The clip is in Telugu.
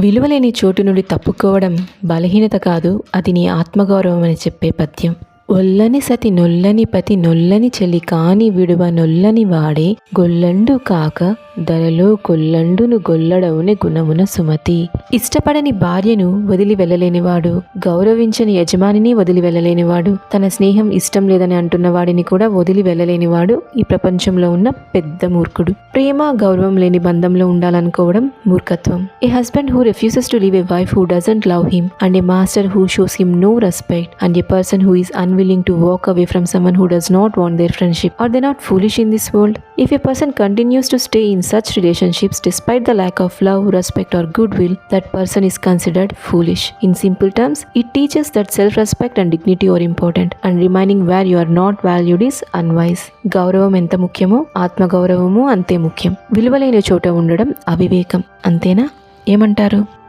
విలువలేని చోటు నుండి తప్పుకోవడం బలహీనత కాదు, అది నీ ఆత్మగౌరవం అని చెప్పే పద్యం. ఒల్లని సతి నొల్లని పతి నొల్లని చెలి కాని విడువ నొల్లని వాడే గొల్లండు కాక ధరలో కొల్లండును గొల్లడవుని గుణమున సుమతి. ఇష్టపడని భార్యను వదిలి వెళ్ళలేనివాడు, గౌరవించని యజమానిని వదిలి వెళ్ళలేనివాడు, తన స్నేహం ఇష్టం లేదని అంటున్న వాడిని కూడా వదిలి వెళ్ళలేనివాడు ఈ ప్రపంచంలో ఉన్న పెద్ద మూర్ఖుడు. ప్రేమ గౌరవం లేని బంధంలో ఉండాలనుకోవడం మూర్ఖత్వం. ఏ husband who refuses to leave a wife who doesn't love him, and a master who shows him no respect, and a person who is unwilling to walk away from someone who does not want their friendship. Are they not foolish in this world? If a person continues to stay in such relationships despite the lack of love, respect or goodwill, that person is considered foolish. In simple terms, it teaches that self-respect and dignity are important, and remaining where you are not valued is unwise. గౌరవం ఎంత ముఖ్యమో ఆత్మగౌరవము అంతే ముఖ్యం. విలువలేని చోట ఉండడం అవివేకం. అంతేనా? ఏమంటారు?